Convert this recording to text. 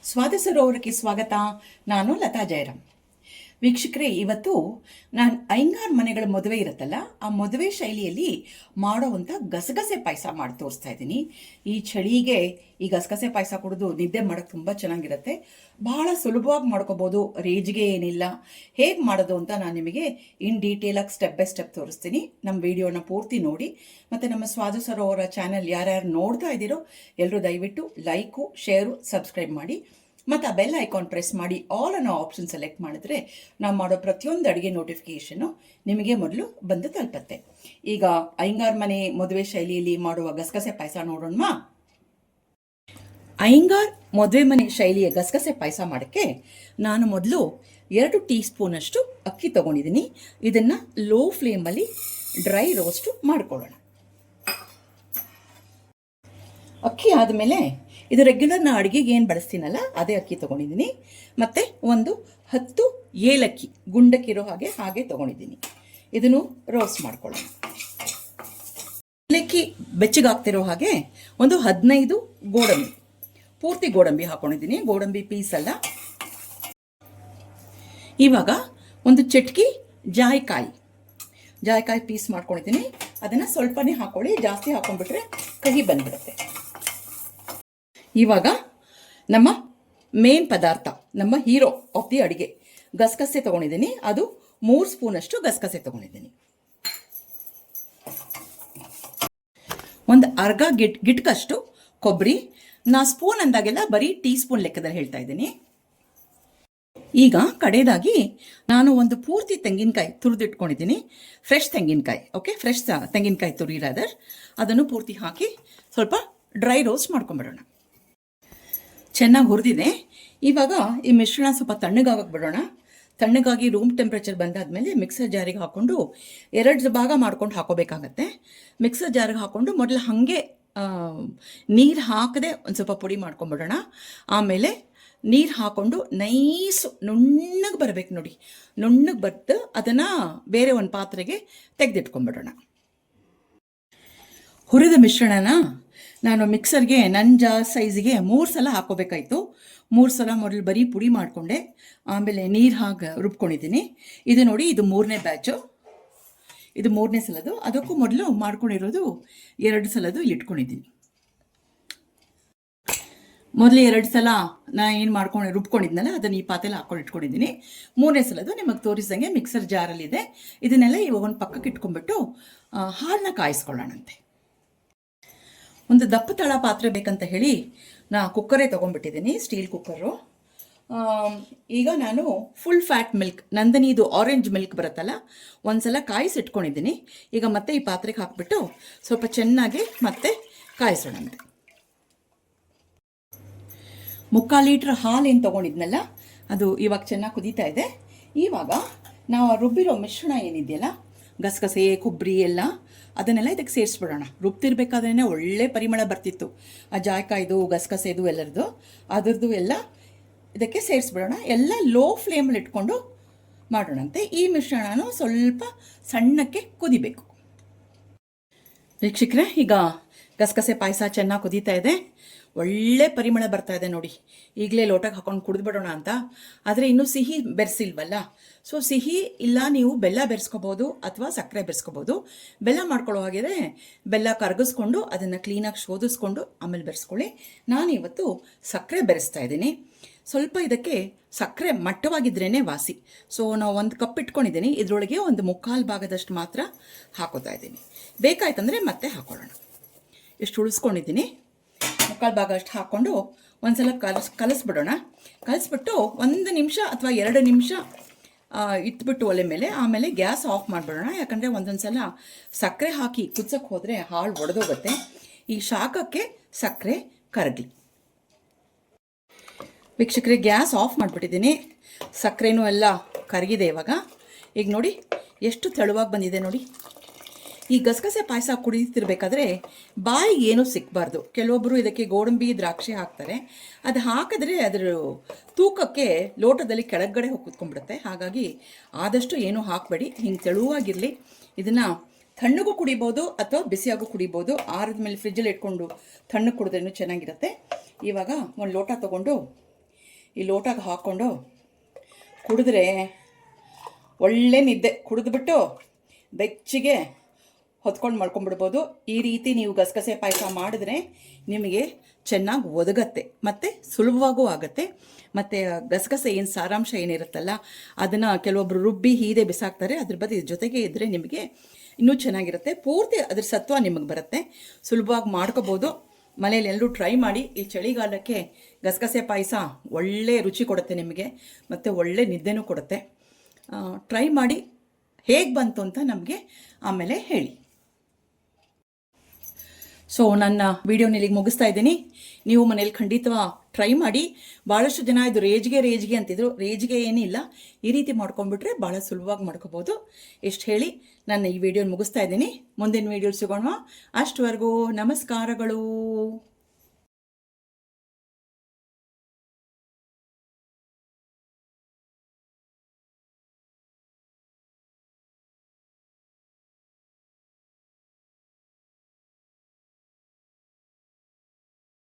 ಸ್ವಾದ ಸರೋವರಕ್ಕೆ ಸ್ವಾಗತ. ನಾನು ಲತಾ ಜಯರಾಮ್. ವೀಕ್ಷಕರೇ, ಇವತ್ತು ನಾನು ಐಂಗಾರ್ ಮನೆಗಳ ಮದುವೆ ಇರುತ್ತಲ್ಲ, ಆ ಮದುವೆ ಶೈಲಿಯಲ್ಲಿ ಮಾಡೋವಂಥ ಗಸಗಸೆ ಪಾಯಸ ಮಾಡಿ ತೋರಿಸ್ತಾ ಇದ್ದೀನಿ. ಈ ಚಳಿಗೆ ಈ ಗಸಗಸೆ ಪಾಯಸ ಕುಡಿದು ನಿದ್ದೆ ಮಾಡೋಕ್ಕೆ ತುಂಬ ಚೆನ್ನಾಗಿರುತ್ತೆ. ಬಹಳ ಸುಲಭವಾಗಿ ಮಾಡ್ಕೋಬೋದು, ರೇಜ್ಗೆ ಏನಿಲ್ಲ. ಹೇಗೆ ಮಾಡೋದು ಅಂತ ನಾನು ನಿಮಗೆ ಇನ್ ಡೀಟೇಲಾಗಿ ಸ್ಟೆಪ್ ಬೈ ಸ್ಟೆಪ್ ತೋರಿಸ್ತೀನಿ. ನಮ್ಮ ವಿಡಿಯೋನ ಪೂರ್ತಿ ನೋಡಿ. ಮತ್ತು ನಮ್ಮ ಸ್ವಾದ ಸರೋವರ ಚಾನಲ್ ಯಾರ್ಯಾರು ನೋಡ್ತಾ ಇದ್ದೀರೋ ಎಲ್ಲರೂ ದಯವಿಟ್ಟು ಲೈಕು, ಶೇರು, ಸಬ್ಸ್ಕ್ರೈಬ್ ಮಾಡಿ. ಮತ್ತು ಆ ಬೆಲ್ ಐಕಾನ್ ಪ್ರೆಸ್ ಮಾಡಿ ಆಲ್ ಅನ್ನೋ ಆಪ್ಷನ್ ಸೆಲೆಕ್ಟ್ ಮಾಡಿದ್ರೆ ನಾವು ಮಾಡೋ ಪ್ರತಿಯೊಂದು ಅಡುಗೆ ನೋಟಿಫಿಕೇಷನ್ನು ನಿಮಗೆ ಮೊದಲು ಬಂದು ತಲುಪತ್ತೆ. ಈಗ ಐಂಗಾರ್ ಮನೆ ಮದುವೆ ಶೈಲಿಯಲ್ಲಿ ಮಾಡುವ ಗಸಗಸೆ ಪಾಯಸ ನೋಡೋಣ. ಐಂಗಾರ್ ಮದುವೆ ಮನೆ ಶೈಲಿಯ ಗಸಗಸೆ ಪಾಯಸ ಮಾಡೋಕ್ಕೆ ನಾನು ಮೊದಲು 2 ಟೀ ಸ್ಪೂನಷ್ಟು ಅಕ್ಕಿ ತೊಗೊಂಡಿದ್ದೀನಿ. ಇದನ್ನು ಲೋ ಫ್ಲೇಮಲ್ಲಿ ಡ್ರೈ ರೋಸ್ಟು ಮಾಡ್ಕೊಳ್ಳೋಣ. ಅಕ್ಕಿ ಆದಮೇಲೆ ಇದು ರೆಗ್ಯುಲರ್ ನಾ ಅಡುಗೆಗೆ ಏನು ಬಳಸ್ತೀನಲ್ಲ ಅದೇ ಅಕ್ಕಿ ತೊಗೊಂಡಿದ್ದೀನಿ. ಮತ್ತು ಒಂದು 10 ಏಲಕ್ಕಿ ಗುಂಡಕ್ಕಿರೋ ಹಾಗೆ ತೊಗೊಂಡಿದ್ದೀನಿ. ಇದನ್ನು ರೋಸ್ಟ್ ಮಾಡ್ಕೊಳ್ಳೋಣ. ಏಲಕ್ಕಿ ಬೆಚ್ಚಗಾಗ್ತಿರೋ ಹಾಗೆ ಒಂದು 15 ಗೋಡಂಬಿ, ಪೂರ್ತಿ ಗೋಡಂಬಿ ಹಾಕ್ಕೊಂಡಿದ್ದೀನಿ. ಗೋಡಂಬಿ ಪೀಸ್ ಅಲ್ಲ. ಇವಾಗ ಒಂದು ಚಟ್ಕಿ ಜಾಯಿಕಾಯಿ ಪೀಸ್ ಮಾಡ್ಕೊಂಡಿದ್ದೀನಿ. ಅದನ್ನು ಸ್ವಲ್ಪನೇ ಹಾಕ್ಕೊಳ್ಳಿ, ಜಾಸ್ತಿ ಹಾಕೊಂಡ್ಬಿಟ್ರೆ ಕಹಿ ಬಂದ್ಬಿಡುತ್ತೆ. ಇವಾಗ ನಮ್ಮ ಮೇನ್ ಪದಾರ್ಥ, ನಮ್ಮ ಹೀರೋ ಆಫ್ ದಿ ಅಡುಗೆ, ಗಸಗಸೆ ತೊಗೊಂಡಿದ್ದೀನಿ. ಅದು 3 ಸ್ಪೂನಷ್ಟು ಗಸಗಸೆ ತೊಗೊಂಡಿದ್ದೀನಿ. ಒಂದು ಅರ್ಧ ಗಿಟ್ಕಷ್ಟು ಕೊಬ್ಬರಿ. ನಾ ಸ್ಪೂನ್ ಅಂದಾಗೆಲ್ಲ ಬರೀ ಟೀ ಸ್ಪೂನ್ ಲೆಕ್ಕದಲ್ಲಿ ಹೇಳ್ತಾ ಇದ್ದೀನಿ. ಈಗ ಕಡೆಯದಾಗಿ ನಾನು ಒಂದು ಪೂರ್ತಿ ತೆಂಗಿನಕಾಯಿ ತುರಿದಿಟ್ಕೊಂಡಿದ್ದೀನಿ. ಫ್ರೆಶ್ ತೆಂಗಿನಕಾಯಿ, ಓಕೆ, ಫ್ರೆಶ್ ತೆಂಗಿನಕಾಯಿ ತುರಿರಾದರ್ ಅದನ್ನು ಪೂರ್ತಿ ಹಾಕಿ ಸ್ವಲ್ಪ ಡ್ರೈ ರೋಸ್ಟ್ ಮಾಡ್ಕೊಂಬಿಡೋಣ. ಚೆನ್ನಾಗಿ ಹುರಿದಿದೆ. ಇವಾಗ ಈ ಮಿಶ್ರಣ ಸ್ವಲ್ಪ ತಣ್ಣಗಾಗಕ್ಕೆ ಬಿಡೋಣ. ತಣ್ಣಗಾಗಿ ರೂಮ್ ಟೆಂಪ್ರೇಚರ್ ಬಂದಾದಮೇಲೆ ಮಿಕ್ಸರ್ ಜಾರಿಗೆ ಹಾಕ್ಕೊಂಡು 2 ಭಾಗ ಮಾಡ್ಕೊಂಡು ಹಾಕೋಬೇಕಾಗತ್ತೆ. ಮಿಕ್ಸರ್ ಜಾರಿಗೆ ಹಾಕ್ಕೊಂಡು ಮೊದಲು ಹಾಗೆ ನೀರು ಹಾಕದೆ ಒಂದು ಸ್ವಲ್ಪ ಪುಡಿ ಮಾಡ್ಕೊಂಬಿಡೋಣ. ಆಮೇಲೆ ನೀರು ಹಾಕ್ಕೊಂಡು ನೈಸು ನುಣ್ಣಗೆ ಬರಬೇಕು ನೋಡಿ. ನುಣ್ಣಗೆ ಬರೆದು ಅದನ್ನು ಬೇರೆ ಒಂದು ಪಾತ್ರೆಗೆ ತೆಗೆದಿಟ್ಕೊಂಬಿಡೋಣ. ಹುರಿದ ಮಿಶ್ರಣನ ನಾನು ಮಿಕ್ಸರ್ಗೆ ನನ್ನ ಸೈಜಿಗೆ 3 ಸಲ ಹಾಕೋಬೇಕಾಯ್ತು. 3 ಸಲ ಮೊದಲು ಬರೀ ಪುಡಿ ಮಾಡಿಕೊಂಡೆ, ಆಮೇಲೆ ನೀರು ಹಾಕಿ ರುಬ್ಕೊಂಡಿದ್ದೀನಿ. ಇದು ನೋಡಿ, ಇದು 3ನೇ ಬ್ಯಾಚು, ಇದು 3ನೇ ಸಲದು. ಅದಕ್ಕೂ ಮೊದಲು ಮಾಡ್ಕೊಂಡಿರೋದು 2 ಸಲದು ಇಟ್ಕೊಂಡಿದ್ದೀನಿ. ಮೊದಲು 2 ಸಲ ನಾನು ಏನು ರುಬ್ಕೊಂಡಿದ್ನಲ್ಲ ಅದನ್ನು ಈ ಪಾತ್ರೆಲಿ ಹಾಕ್ಕೊಂಡು ಇಟ್ಕೊಂಡಿದ್ದೀನಿ. 3ನೇ ಸಲದು ನಿಮಗೆ ತೋರಿಸಿದಂಗೆ ಮಿಕ್ಸರ್ ಜಾರಲ್ಲಿದೆ. ಇದನ್ನೆಲ್ಲ ಇವಾಗ ಒಂದು ಪಕ್ಕಕ್ಕೆ ಇಟ್ಕೊಂಡ್ಬಿಟ್ಟು ಹಾಲನ್ನ ಕಾಯಿಸ್ಕೊಳ್ಳೋಣಂತೆ. ಒಂದು ದಪ್ಪ ತಳ ಪಾತ್ರೆ ಬೇಕಂತ ಹೇಳಿ ನಾ ಕುಕ್ಕರೇ ತೊಗೊಂಡ್ಬಿಟ್ಟಿದ್ದೀನಿ, ಸ್ಟೀಲ್ ಕುಕ್ಕರು. ಈಗ ನಾನು ಫುಲ್ ಫ್ಯಾಟ್ ಮಿಲ್ಕ್, ನಂದಿನಿದು ಆರೆಂಜ್ ಮಿಲ್ಕ್ ಬರುತ್ತಲ್ಲ, ಒಂದು ಸಲ ಕಾಯಿಸಿಟ್ಕೊಂಡಿದ್ದೀನಿ. ಈಗ ಮತ್ತೆ ಈ ಪಾತ್ರೆಗೆ ಹಾಕ್ಬಿಟ್ಟು ಸ್ವಲ್ಪ ಚೆನ್ನಾಗಿ ಮತ್ತೆ ಕಾಯಿಸೋಣಂತೆ. 3/4 ಲೀಟ್ರ್ ಹಾಲು ಏನು ತೊಗೊಂಡಿದ್ನಲ್ಲ ಅದು ಇವಾಗ ಚೆನ್ನಾಗಿ ಕುದೀತಾ ಇದೆ. ಇವಾಗ ನಾವು ರುಬ್ಬಿರೋ ಮಿಶ್ರಣ ಏನಿದೆಯಲ್ಲ, ಗಸಗಸೆ, ಕೊಬ್ಬರಿ ಎಲ್ಲ, ಅದನ್ನೆಲ್ಲ ಇದಕ್ಕೆ ಸೇರಿಸ್ಬಿಡೋಣ. ರುಬ್ತಿರ್ಬೇಕಾದ್ರೇ ಒಳ್ಳೆ ಪರಿಮಳ ಬರ್ತಿತ್ತು. ಆ ಜಾಯಿಕಾಯ್ದು, ಗಸಗಸೆದು ಎಲ್ಲರದು, ಅದರದ್ದು ಎಲ್ಲ ಇದಕ್ಕೆ ಸೇರಿಸ್ಬಿಡೋಣ. ಎಲ್ಲ ಲೋ ಫ್ಲೇಮಲ್ಲಿ ಇಟ್ಕೊಂಡು ಮಾಡೋಣಂತೆ. ಈ ಮಿಶ್ರಣನೂ ಸ್ವಲ್ಪ ಸಣ್ಣಕ್ಕೆ ಕುದಿಬೇಕು. ವೀಕ್ಷಕರೇ, ಈಗ ಗಸಗಸೆ ಪಾಯಸ ಚೆನ್ನಾಗಿ ಕುದೀತಾ ಇದೆ. ಒಳ್ಳೆ ಪರಿಮಳ ಬರ್ತಾ ಇದೆ ನೋಡಿ. ಈಗಲೇ ಲೋಟಕ್ಕೆ ಹಾಕೊಂಡು ಕುಡಿದ್ಬಿಡೋಣ ಅಂತ. ಆದರೆ ಇನ್ನೂ ಸಿಹಿ ಬೆರೆಸಿಲ್ವಲ್ಲ, ಸೊ ಸಿಹಿ ಇಲ್ಲ, ನೀವು ಬೆಲ್ಲ ಬೆರೆಸ್ಕೋಬೋದು ಅಥವಾ ಸಕ್ಕರೆ ಬೆರೆಸ್ಕೋಬೋದು. ಬೆಲ್ಲ ಮಾಡ್ಕೊಳ್ಳೋ ಹಾಗಿದ್ರೆ ಬೆಲ್ಲ ಕರಗಿಸ್ಕೊಂಡು ಅದನ್ನು ಕ್ಲೀನಾಗಿ ಶೋಧಿಸ್ಕೊಂಡು ಆಮೇಲೆ ಬೆರೆಸ್ಕೊಳ್ಳಿ. ನಾನಿವತ್ತು ಸಕ್ಕರೆ ಬೆರೆಸ್ತಾ ಇದ್ದೀನಿ. ಸ್ವಲ್ಪ ಇದಕ್ಕೆ ಸಕ್ಕರೆ ಮಟ್ಟವಾಗಿದ್ರೇ ವಾಸಿ. ಸೊ ನಾವು 1 ಕಪ್ ಇಟ್ಕೊಂಡಿದ್ದೀನಿ, ಇದರೊಳಗೆ ಒಂದು 3/4 ಭಾಗದಷ್ಟು ಮಾತ್ರ ಹಾಕೋತಾ ಇದ್ದೀನಿ. ಬೇಕಾಯ್ತಂದರೆ ಮತ್ತೆ ಹಾಕೊಳ್ಳೋಣ. ಎಷ್ಟು ಉಳಿಸ್ಕೊಂಡಿದ್ದೀನಿ, 3/4 ಭಾಗ ಅಷ್ಟು ಹಾಕ್ಕೊಂಡು ಒಂದು ಸಲ ಕಲಿಸ್ಬಿಡೋಣ. ಕಲಿಸ್ಬಿಟ್ಟು 1 ನಿಮಿಷ ಅಥವಾ 2 ನಿಮಿಷ ಇಟ್ಬಿಟ್ಟು ಒಲೆ ಮೇಲೆ, ಆಮೇಲೆ ಗ್ಯಾಸ್ ಆಫ್ ಮಾಡಿಬಿಡೋಣ. ಯಾಕಂದರೆ ಒಂದೊಂದು ಸಲ ಸಕ್ಕರೆ ಹಾಕಿ ಕುದಿಸೋಕ್ಕೆ ಹೋದರೆ ಹಾಳು ಒಡೆದೋಗುತ್ತೆ. ಈ ಶಾಖಕ್ಕೆ ಸಕ್ಕರೆ ಕರಗಲಿ. ವೀಕ್ಷಕರೇ, ಗ್ಯಾಸ್ ಆಫ್ ಮಾಡಿಬಿಟ್ಟಿದ್ದೀನಿ. ಸಕ್ಕರೆನೂ ಎಲ್ಲ ಕರಗಿದೆ. ಈಗ ನೋಡಿ ಎಷ್ಟು ತೆಳುವಾಗಿ ಬಂದಿದೆ ನೋಡಿ. ಈ ಗಸಗಸೆ ಪಾಯಸ ಕುಡಿತಿರ್ಬೇಕಾದ್ರೆ ಬಾಯಿಗೆ ಏನೂ ಸಿಕ್ಕಬಾರ್ದು. ಕೆಲವೊಬ್ಬರು ಇದಕ್ಕೆ ಗೋಡಂಬಿ, ದ್ರಾಕ್ಷಿ ಹಾಕ್ತಾರೆ. ಅದು ಹಾಕಿದ್ರೆ ಅದರ ತೂಕಕ್ಕೆ ಲೋಟದಲ್ಲಿ ಕೆಳಗಡೆ ಹೋಗಿ ಕೂತ್ಕೊಂಡ್ಬಿಡುತ್ತೆ. ಹಾಗಾಗಿ ಆದಷ್ಟು ಏನೂ ಹಾಕಬೇಡಿ, ಹಿಂಗೆ ತೆಳುವಾಗಿರಲಿ. ಇದನ್ನು ತಣ್ಣಗೂ ಕುಡಿಬೋದು ಅಥವಾ ಬಿಸಿಯಾಗೂ ಕುಡಿಬೋದು. ಆರಿದ ಮೇಲೆ ಫ್ರಿಜ್ಜಲ್ಲಿ ಇಟ್ಕೊಂಡು ತಣ್ಣಗೆ ಕುಡಿದ್ರೂ ಚೆನ್ನಾಗಿರುತ್ತೆ. ಇವಾಗ ಒಂದು ಲೋಟ ತೊಗೊಂಡು ಈ ಲೋಟಕ್ಕೆ ಹಾಕ್ಕೊಂಡು ಕುಡಿದ್ರೆ ಒಳ್ಳೆ ನಿದ್ದೆ, ಕುಡಿದ್ಬಿಟ್ಟು ಬೆಚ್ಚಗೆ ಹೊತ್ಕೊಂಡು ಮಲ್ಕೊಂಡ್ಬಿಡ್ಬೋದು. ಈ ರೀತಿ ನೀವು ಗಸಗಸೆ ಪಾಯಸ ಮಾಡಿದ್ರೆ ನಿಮಗೆ ಚೆನ್ನಾಗಿ ಒದಗತ್ತೆ ಮತ್ತು ಸುಲಭವಾಗೂ ಆಗುತ್ತೆ. ಮತ್ತು ಗಸಗಸೆ ಏನು ಸಾರಾಂಶ ಏನಿರುತ್ತಲ್ಲ ಅದನ್ನು ಕೆಲವೊಬ್ಬರು ರುಬ್ಬಿ ಹೀದೆ ಬಿಸಾಕ್ತಾರೆ. ಅದ್ರ ಬದಲು ಜೊತೆಗೆ ಇದ್ದರೆ ನಿಮಗೆ ಇನ್ನೂ ಚೆನ್ನಾಗಿರುತ್ತೆ. ಪೂರ್ತಿ ಅದ್ರ ಸತ್ವ ನಿಮಗೆ ಬರುತ್ತೆ. ಸುಲಭವಾಗಿ ಮಾಡ್ಕೋಬೋದು. ಮನೇಲಿ ಎಲ್ಲರೂ ಟ್ರೈ ಮಾಡಿ. ಈ ಚಳಿಗಾಲಕ್ಕೆ ಗಸಗಸೆ ಪಾಯಸ ಒಳ್ಳೆ ರುಚಿ ಕೊಡುತ್ತೆ ನಿಮಗೆ ಮತ್ತು ಒಳ್ಳೆ ನಿದ್ದೆನೂ ಕೊಡುತ್ತೆ. ಟ್ರೈ ಮಾಡಿ, ಹೇಗೆ ಬಂತು ಅಂತ ನಮಗೆ ಆಮೇಲೆ ಹೇಳಿ. ಸೊ ನನ್ನ ವಿಡಿಯೋನ ಇಲ್ಲಿಗೆ ಮುಗಿಸ್ತಾ ಇದ್ದೀನಿ. ನೀವು ಮನೇಲಿ ಖಂಡಿತ ಟ್ರೈ ಮಾಡಿ. ಭಾಳಷ್ಟು ಜನ ಇದು ರೇಜ್ಗೆ ಅಂತಿದ್ರು. ರೇಜ್ಗೆ ಏನಿಲ್ಲ, ಈ ರೀತಿ ಮಾಡ್ಕೊಂಡ್ಬಿಟ್ರೆ ಭಾಳ ಸುಲಭವಾಗಿ ಮಾಡ್ಕೋಬೋದು. ಎಷ್ಟು ಹೇಳಿ ನನ್ನ ಈ ವಿಡಿಯೋನ ಮುಗಿಸ್ತಾ ಇದ್ದೀನಿ. ಮುಂದಿನ ವಿಡಿಯೋ ಸಿಗೋಣ. ಅಷ್ಟವರೆಗೂ ನಮಸ್ಕಾರಗಳು.